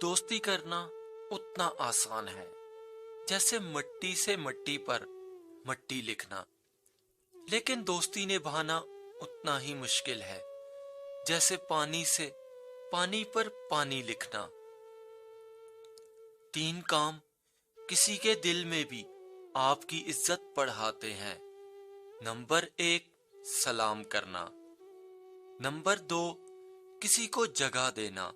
دوستی کرنا اتنا آسان ہے جیسے مٹی سے مٹی پر مٹی لکھنا، لیکن دوستی نبھانا اتنا ہی مشکل ہے جیسے پانی سے پانی پر پانی لکھنا۔ تین کام کسی کے دل میں بھی آپ کی عزت بڑھاتے ہیں۔ نمبر 1، سلام کرنا۔ نمبر 2، کسی کو جگہ دینا۔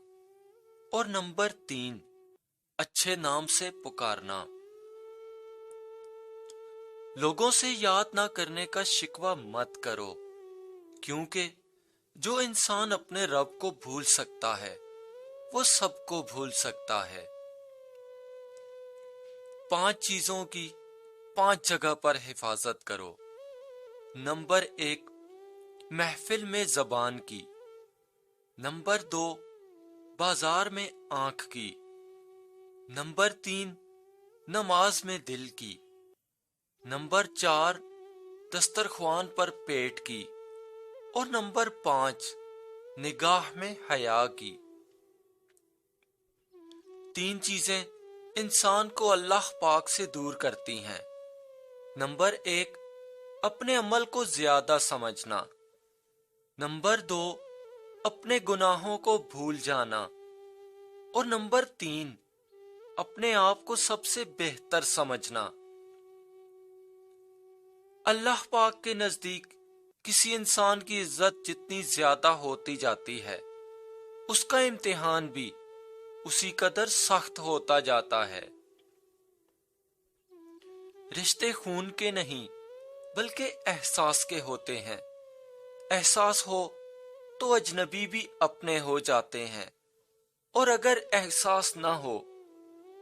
اور نمبر 3، اچھے نام سے پکارنا۔ لوگوں سے یاد نہ کرنے کا شکوہ مت کرو، کیونکہ جو انسان اپنے رب کو بھول سکتا ہے وہ سب کو بھول سکتا ہے۔ 5 چیزوں کی 5 جگہ پر حفاظت کرو۔ نمبر 1، محفل میں زبان کی۔ نمبر 2، بازار میں آنکھ کی۔ نمبر 3، نماز میں دل کی۔ نمبر 4، دسترخوان پر پیٹ کی۔ اور نمبر 5، نگاہ میں حیا کی۔ 3 چیزیں انسان کو اللہ پاک سے دور کرتی ہیں۔ نمبر 1، اپنے عمل کو زیادہ سمجھنا۔ نمبر 2، اپنے گناہوں کو بھول جانا۔ اور نمبر 3، اپنے آپ کو سب سے بہتر سمجھنا۔ اللہ پاک کے نزدیک کسی انسان کی عزت جتنی زیادہ ہوتی جاتی ہے، اس کا امتحان بھی اسی قدر سخت ہوتا جاتا ہے۔ رشتے خون کے نہیں بلکہ احساس کے ہوتے ہیں۔ احساس ہو تو اجنبی بھی اپنے ہو جاتے ہیں، اور اگر احساس نہ ہو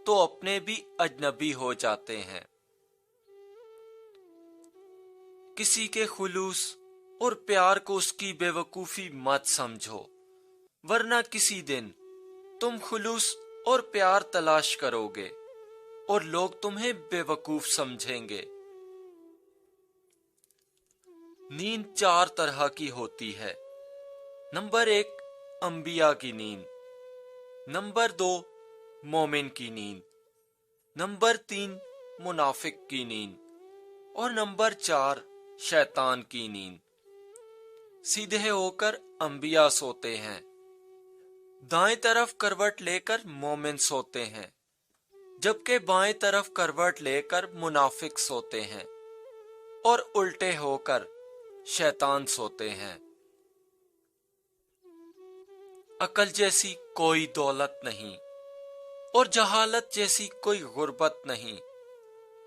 تو اپنے بھی اجنبی ہو جاتے ہیں۔ کسی کے خلوص اور پیار کو اس کی بے وقوفی مت سمجھو، ورنہ کسی دن تم خلوص اور پیار تلاش کرو گے اور لوگ تمہیں بے وقوف سمجھیں گے۔ نیند 4 طرح کی ہوتی ہے۔ نمبر 1، انبیاء کی نیند۔ نمبر 2، مومن کی نیند۔ نمبر 3، منافق کی نیند۔ اور نمبر 4، شیطان کی نیند۔ سیدھے ہو کر انبیاء سوتے ہیں، دائیں طرف کروٹ لے کر مومن سوتے ہیں، جبکہ بائیں طرف کروٹ لے کر منافق سوتے ہیں، اور الٹے ہو کر شیطان سوتے ہیں۔ عقل جیسی کوئی دولت نہیں، اور جہالت جیسی کوئی غربت نہیں،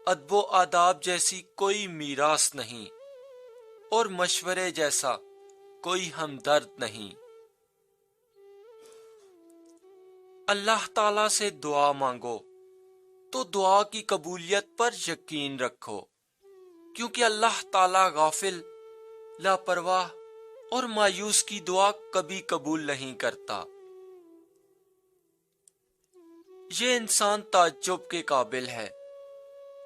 ادب و آداب جیسی کوئی میراث نہیں، اور مشورے جیسا کوئی ہمدرد نہیں۔ اللہ تعالی سے دعا مانگو تو دعا کی قبولیت پر یقین رکھو، کیونکہ اللہ تعالی غافل، لاپرواہ اور مایوس کی دعا کبھی قبول نہیں کرتا۔ یہ انسان تعجب کے قابل ہے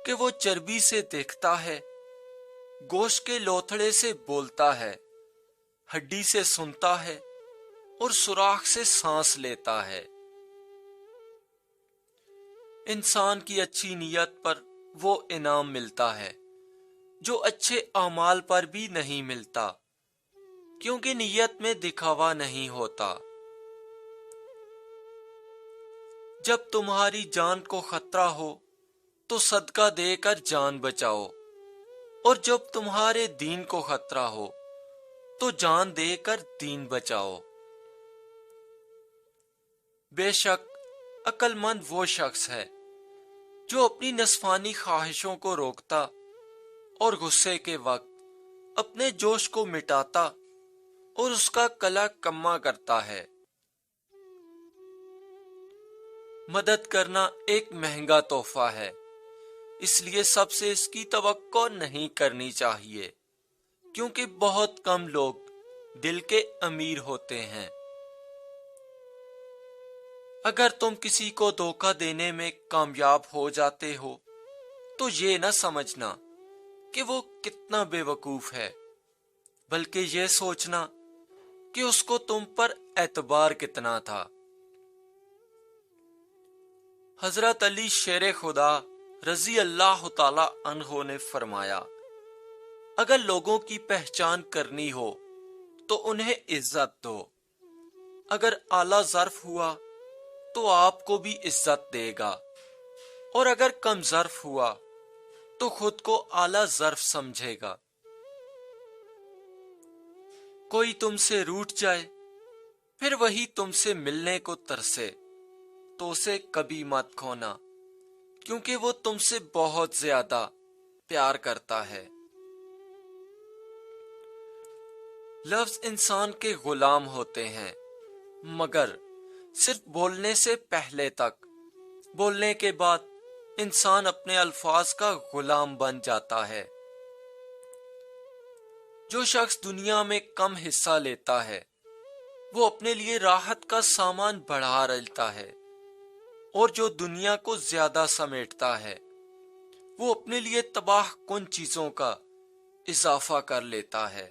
کہ وہ چربی سے دیکھتا ہے، گوشت کے لوتھڑے سے بولتا ہے، ہڈی سے سنتا ہے اور سوراخ سے سانس لیتا ہے۔ انسان کی اچھی نیت پر وہ انعام ملتا ہے جو اچھے اعمال پر بھی نہیں ملتا، کیونکہ نیت میں دکھاوا نہیں ہوتا۔ جب تمہاری جان کو خطرہ ہو تو صدقہ دے کر جان بچاؤ، اور جب تمہارے دین کو خطرہ ہو تو جان دے کر دین بچاؤ۔ بے شک عقل مند وہ شخص ہے جو اپنی نفسانی خواہشوں کو روکتا اور غصے کے وقت اپنے جوش کو مٹاتا اور اس کا کلا کما کرتا ہے۔ مدد کرنا ایک مہنگا تحفہ ہے، اس لیے سب سے اس کی توقع نہیں کرنی چاہیے، کیونکہ بہت کم لوگ دل کے امیر ہوتے ہیں۔ اگر تم کسی کو دھوکہ دینے میں کامیاب ہو جاتے ہو تو یہ نہ سمجھنا کہ وہ کتنا بے وقوف ہے، بلکہ یہ سوچنا کہ اس کو تم پر اعتبار کتنا تھا۔ حضرت علی شیر خدا رضی اللہ تعالی عنہ نے فرمایا، اگر لوگوں کی پہچان کرنی ہو تو انہیں عزت دو، اگر اعلی ظرف ہوا تو آپ کو بھی عزت دے گا، اور اگر کم ظرف ہوا تو خود کو اعلی ظرف سمجھے گا۔ کوئی تم سے روٹھ جائے پھر وہی تم سے ملنے کو ترسے تو اسے کبھی مت کھونا، کیونکہ وہ تم سے بہت زیادہ پیار کرتا ہے۔ لفظ انسان کے غلام ہوتے ہیں، مگر صرف بولنے سے پہلے تک، بولنے کے بعد انسان اپنے الفاظ کا غلام بن جاتا ہے۔ جو شخص دنیا میں کم حصہ لیتا ہے وہ اپنے لیے راحت کا سامان بڑھا لیتا ہے، اور جو دنیا کو زیادہ سمیٹتا ہے وہ اپنے لیے تباہ کن چیزوں کا اضافہ کر لیتا ہے۔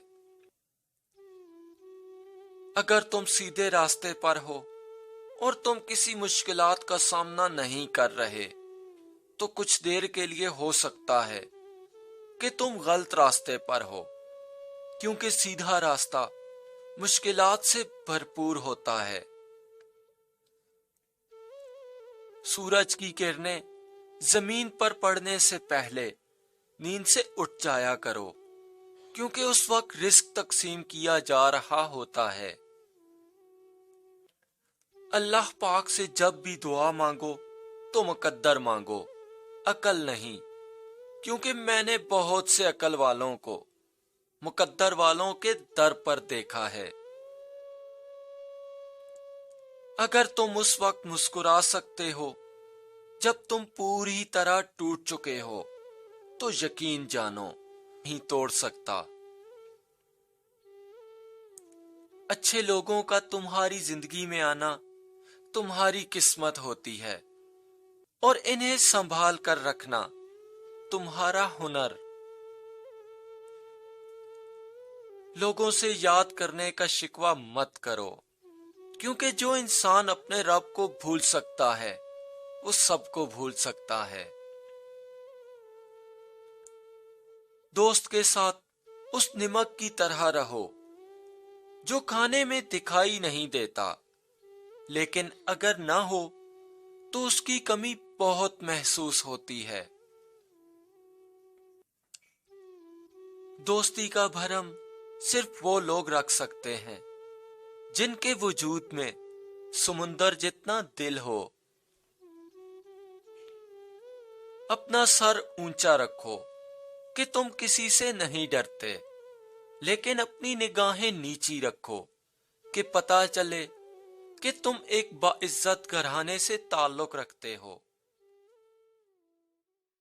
اگر تم سیدھے راستے پر ہو اور تم کسی مشکلات کا سامنا نہیں کر رہے تو کچھ دیر کے لیے ہو سکتا ہے کہ تم غلط راستے پر ہو، کیونکہ سیدھا راستہ مشکلات سے بھرپور ہوتا ہے۔ سورج کی کرنیں زمین پر پڑنے سے پہلے نیند سے اٹھ جایا کرو، کیونکہ اس وقت رزق تقسیم کیا جا رہا ہوتا ہے۔ اللہ پاک سے جب بھی دعا مانگو تو مقدر مانگو، عقل نہیں، کیونکہ میں نے بہت سے عقل والوں کو مقدر والوں کے در پر دیکھا ہے۔ اگر تم اس وقت مسکرا سکتے ہو جب تم پوری طرح ٹوٹ چکے ہو تو یقین جانو نہیں توڑ سکتا۔ اچھے لوگوں کا تمہاری زندگی میں آنا تمہاری قسمت ہوتی ہے، اور انہیں سنبھال کر رکھنا تمہارا ہنر۔ لوگوں سے یاد کرنے کا شکوہ مت کرو، کیونکہ جو انسان اپنے رب کو بھول سکتا ہے وہ سب کو بھول سکتا ہے۔ دوست کے ساتھ اس نمک کی طرح رہو جو کھانے میں دکھائی نہیں دیتا، لیکن اگر نہ ہو تو اس کی کمی بہت محسوس ہوتی ہے۔ دوستی کا بھرم صرف وہ لوگ رکھ سکتے ہیں جن کے وجود میں سمندر جتنا دل ہو۔ اپنا سر اونچا رکھو کہ تم کسی سے نہیں ڈرتے، لیکن اپنی نگاہیں نیچی رکھو کہ پتہ چلے کہ تم ایک باعزت گھرانے سے تعلق رکھتے ہو۔